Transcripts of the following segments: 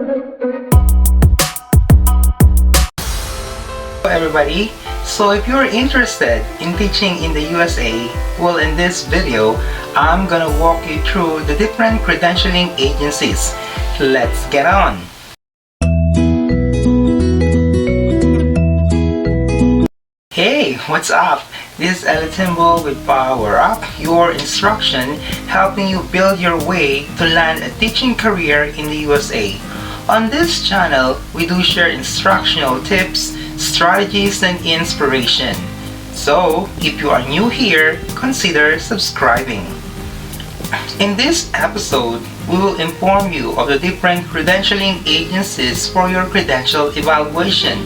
Hello everybody, so if you're interested in teaching in the USA, well, in this video I'm gonna walk you through the different credentialing agencies. Let's get on! Hey, what's up? This is Elitimbo with Power Up, your instruction helping you build your way to land a teaching career in the USA. On this channel, we do share instructional tips, strategies, and inspiration. So, if you are new here, consider subscribing. In this episode, we will inform you of the different credentialing agencies for your credential evaluation.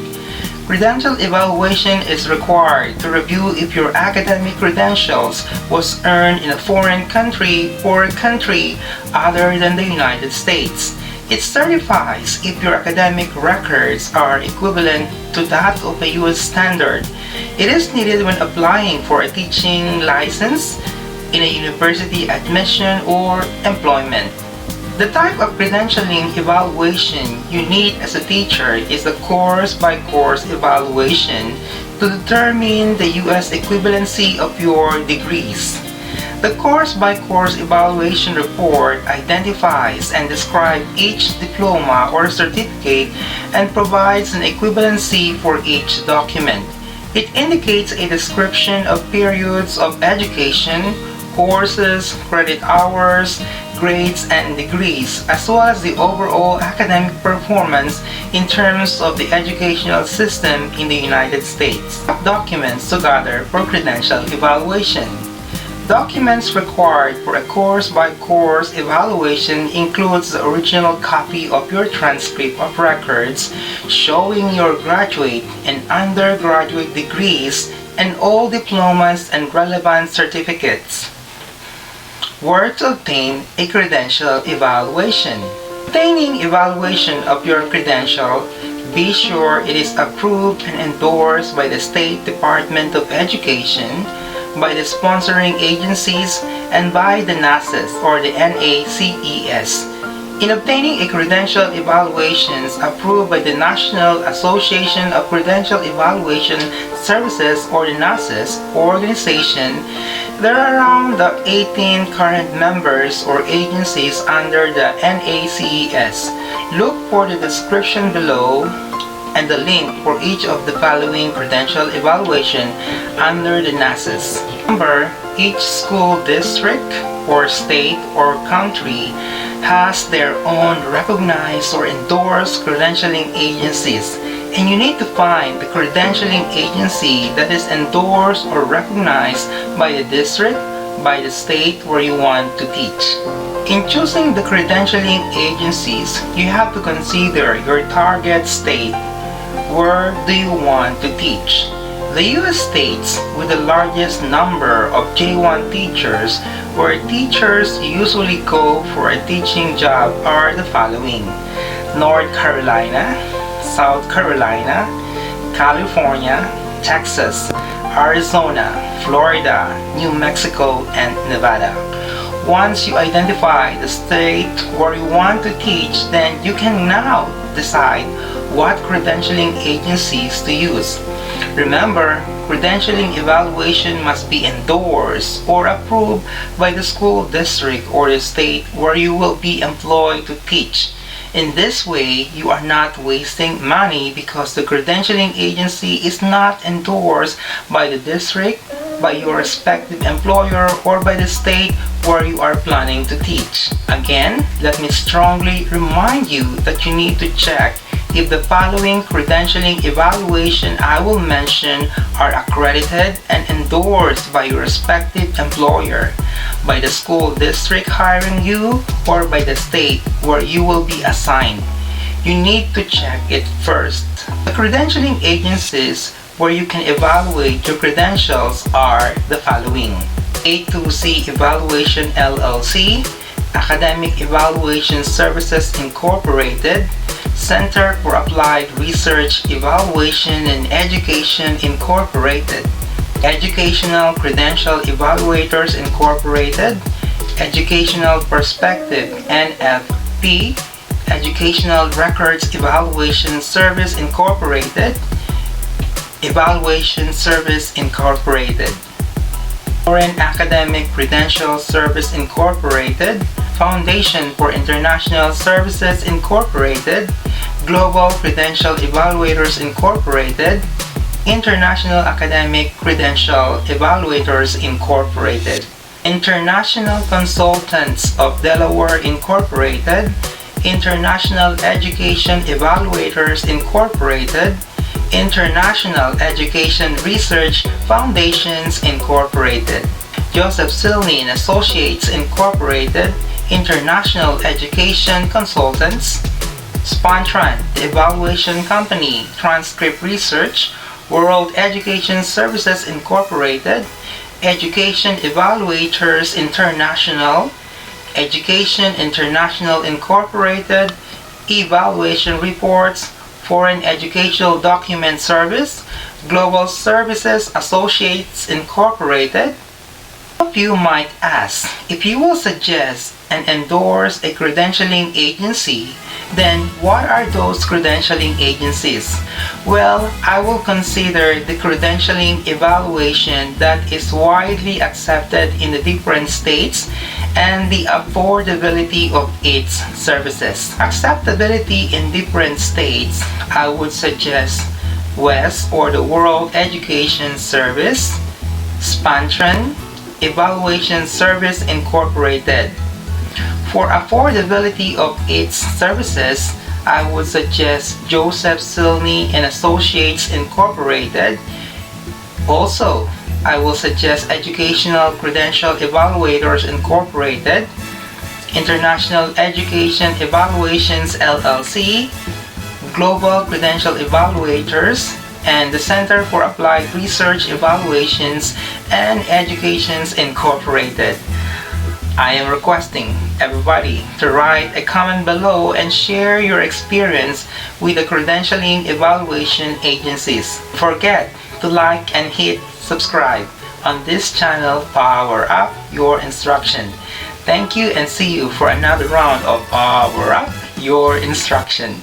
Credential evaluation is required to review if your academic credentials was earned in a foreign country or a country other than the United States. It certifies if your academic records are equivalent to that of a U.S. standard. It is needed when applying for a teaching license, in a university admission, or employment. The type of credentialing evaluation you need as a teacher is the course-by-course evaluation to determine the U.S. equivalency of your degrees. The course-by-course evaluation report identifies and describes each diploma or certificate and provides an equivalency for each document. It indicates a description of periods of education, courses, credit hours, grades, and degrees, as well as the overall academic performance in terms of the educational system in the United States. Documents to gather for credential evaluation. Documents required for a course-by-course evaluation includes the original copy of your transcript of records showing your graduate and undergraduate degrees and all diplomas and relevant certificates. Where to obtain a credential evaluation. Obtaining evaluation of your credential, be sure it is approved and endorsed by the State Department of Education, by the sponsoring agencies, and by the NACES or the NACES. In obtaining a credential evaluations approved by the National Association of Credential Evaluation Services or the NACES organization, there are around 18 current members or agencies under the NACES. Look for the description below and the link for each of the following credential evaluation under the NACES. Remember, each school district or state or country has their own recognized or endorsed credentialing agencies, and you need to find the credentialing agency that is endorsed or recognized by the district, by the state where you want to teach. In choosing the credentialing agencies, you have to consider your target state. Where do you want to teach? The U.S. states with the largest number of J1 teachers where teachers usually go for a teaching job are the following: North Carolina, South Carolina, California, Texas, Arizona, Florida, New Mexico, and Nevada. Once you identify the state where you want to teach, then you can now decide what credentialing agencies to use. Remember, credentialing evaluation must be endorsed or approved by the school district or the state where you will be employed to teach. In this way, you are not wasting money because the credentialing agency is not endorsed by the district, by your respective employer, or by the state where you are planning to teach. Again, let me strongly remind you that you need to check if the following credentialing evaluation I will mention are accredited and endorsed by your respective employer, by the school district hiring you, or by the state where you will be assigned. You need to check it first. The credentialing agencies where you can evaluate your credentials are the following: A2C Evaluation LLC, Academic Evaluation Services Incorporated, Center for Applied Research Evaluation and Education Incorporated, Educational Credential Evaluators Incorporated, Educational Perspective NFP, Educational Records Evaluation Service Incorporated, Evaluation Service Incorporated, Foreign Academic Credential Service Incorporated, Foundation for International Services Incorporated, Global Credential Evaluators Incorporated, International Academic Credential Evaluators Incorporated, International Consultants of Delaware Incorporated, International Education Evaluators Incorporated, International Education Research Foundations Incorporated, Joseph Silney and Associates Incorporated, International Education Consultants, Spontran, the Evaluation Company, Transcript Research, World Education Services Incorporated, Education Evaluators International, Education International Incorporated, Evaluation Reports, Foreign Educational Document Service, Global Services Associates Incorporated. Some of you might ask, if you will suggest and endorse a credentialing agency, then what are those credentialing agencies? Well, I will consider the credentialing evaluation that is widely accepted in the different states and the affordability of its services. Acceptability in different states, I would suggest WES or the World Education Service, Spontran, Evaluation Service Incorporated. For affordability of its services, I would suggest Joseph Silney and Associates Incorporated. Also, I will suggest Educational Credential Evaluators Incorporated, International Education Evaluations LLC, Global Credential Evaluators, and the Center for Applied Research Evaluations and Educations Incorporated. I am requesting everybody to write a comment below and share your experience with the credentialing evaluation agencies. Forget to like and hit subscribe on this channel. Power Up Your Instruction. Thank you and see you for another round of Power Up Your Instruction.